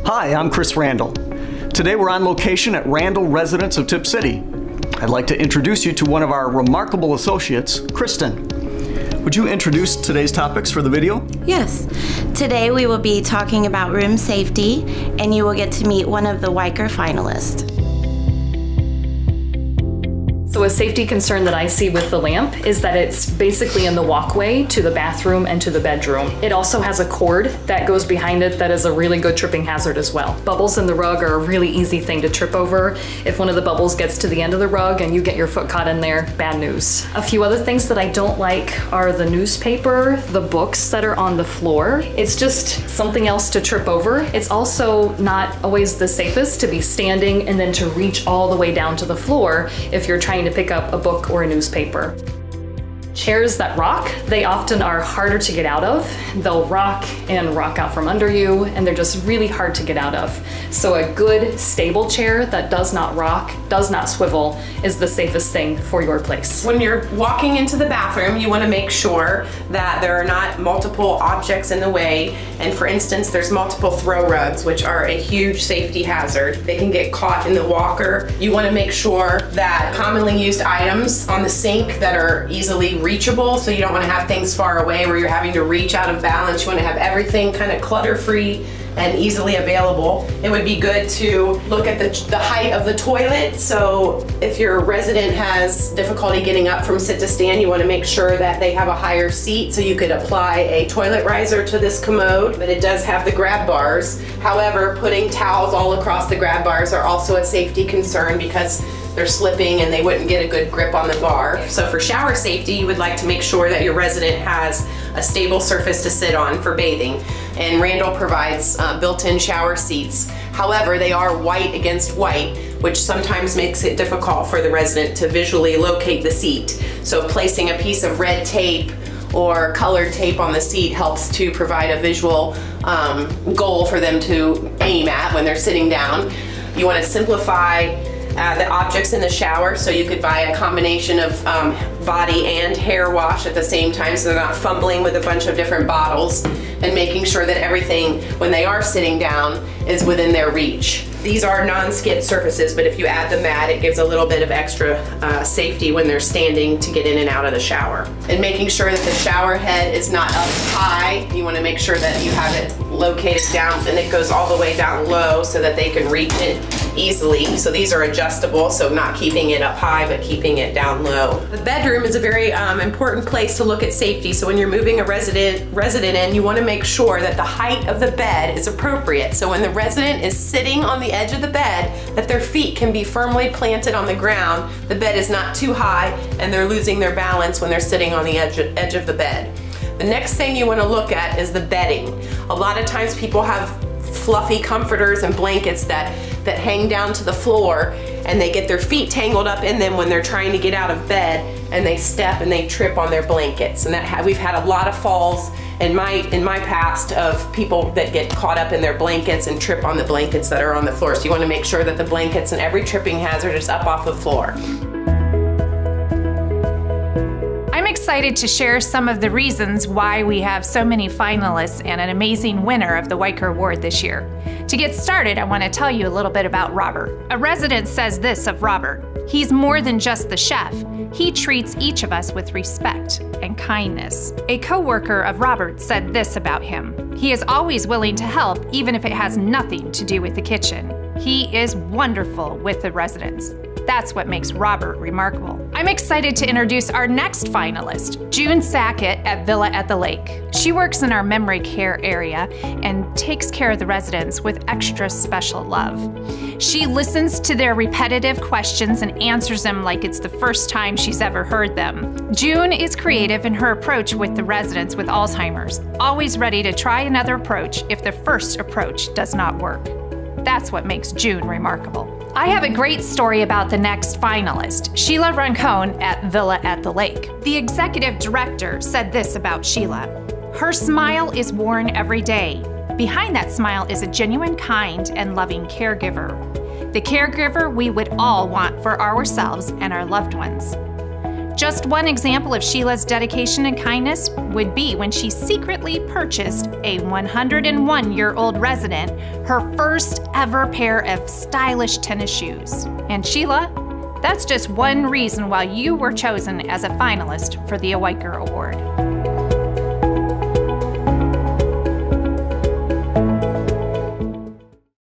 Hi, I'm Chris Randall. Today we're on location at Randall Residence of Tip City. I'd like to introduce you to one of our remarkable associates, Kristen. Would you introduce today's topics for the video? Yes. Today we will be talking about room safety, and you will get to meet one of the Weicker finalists. So a safety concern that I see with the lamp is that it's basically in the walkway to the bathroom and to the bedroom. It also has a cord that goes behind it that is a really good tripping hazard as well. Bubbles in the rug are a really easy thing to trip over. If one of the bubbles gets to the end of the rug and you get your foot caught in there, bad news. A few other things that I don't like are the newspaper, the books that are on the floor. It's just something else to trip over. It's also not always the safest to be standing and then to reach all the way down to the floor if you're trying to pick up a book or a newspaper. Chairs that rock, they often are harder to get out of. They'll rock and rock out from under you, and they're just really hard to get out of. So a good, stable chair that does not rock, does not swivel, is the safest thing for your place. When you're walking into the bathroom, you want to make sure that there are not multiple objects in the way. And for instance, there's multiple throw rugs, which are a huge safety hazard. They can get caught in the walker. You want to make sure that commonly used items on the sink that are easily reachable, so you don't want to have things far away where you're having to reach out of balance. You want to have everything kind of clutter-free and easily available. It would be good to look at the height of the toilet. So if your resident has difficulty getting up from sit to stand, you want to make sure that they have a higher seat, so you could apply a toilet riser to this commode, but it does have the grab bars. However, putting towels all across the grab bars are also a safety concern because they're slipping and they wouldn't get a good grip on the bar. So for shower safety, you would like to make sure that your resident has a stable surface to sit on for bathing. And Randall provides built-in shower seats. However, they are white against white, which sometimes makes it difficult for the resident to visually locate the seat. So placing a piece of red tape or colored tape on the seat helps to provide a visual goal for them to aim at when they're sitting down. You want to simplify the objects in the shower, so you could buy a combination of body and hair wash at the same time, so they're not fumbling with a bunch of different bottles, and making sure that everything, when they are sitting down, is within their reach. These are non-skid surfaces, but if you add the mat, it gives a little bit of extra safety when they're standing to get in and out of the shower. And making sure that the shower head is not up high. You want to make sure that you have it located down and it goes all the way down low so that they can reach it easily. So these are adjustable, so not keeping it up high, but keeping it down low. The bedroom is a very important place to look at safety. So when you're moving a resident in, you want to make sure that the height of the bed is appropriate. So when the resident is sitting on the edge of the bed, that their feet can be firmly planted on the ground. The bed is not too high and they're losing their balance when they're sitting on the edge of the bed. The next thing you want to look at is the bedding. A lot of times people have fluffy comforters and blankets that hang down to the floor, and they get their feet tangled up in them when they're trying to get out of bed, and they step and they trip on their blankets. And we've had a lot of falls in my past of people that get caught up in their blankets and trip on the blankets that are on the floor. So you want to make sure that the blankets and every tripping hazard is up off the floor. I'm excited to share some of the reasons why we have so many finalists and an amazing winner of the Weicker Award this year. To get started, I want to tell you a little bit about Robert. A resident says this of Robert: he's more than just the chef. He treats each of us with respect and kindness. A coworker of Robert said this about him: he is always willing to help, even if it has nothing to do with the kitchen. He is wonderful with the residents. That's what makes Robert remarkable. I'm excited to introduce our next finalist, June Sackett at Villa at the Lake. She works in our memory care area and takes care of the residents with extra special love. She listens to their repetitive questions and answers them like it's the first time she's ever heard them. June is creative in her approach with the residents with Alzheimer's, always ready to try another approach if the first approach does not work. That's what makes June remarkable. I have a great story about the next finalist, Sheila Roncone at Villa at the Lake. The executive director said this about Sheila: her smile is worn every day. Behind that smile is a genuine, kind, and loving caregiver. The caregiver we would all want for ourselves and our loved ones. Just one example of Sheila's dedication and kindness would be when she secretly purchased a 101-year-old resident her first ever pair of stylish tennis shoes. And Sheila, that's just one reason why you were chosen as a finalist for the Awiker Award.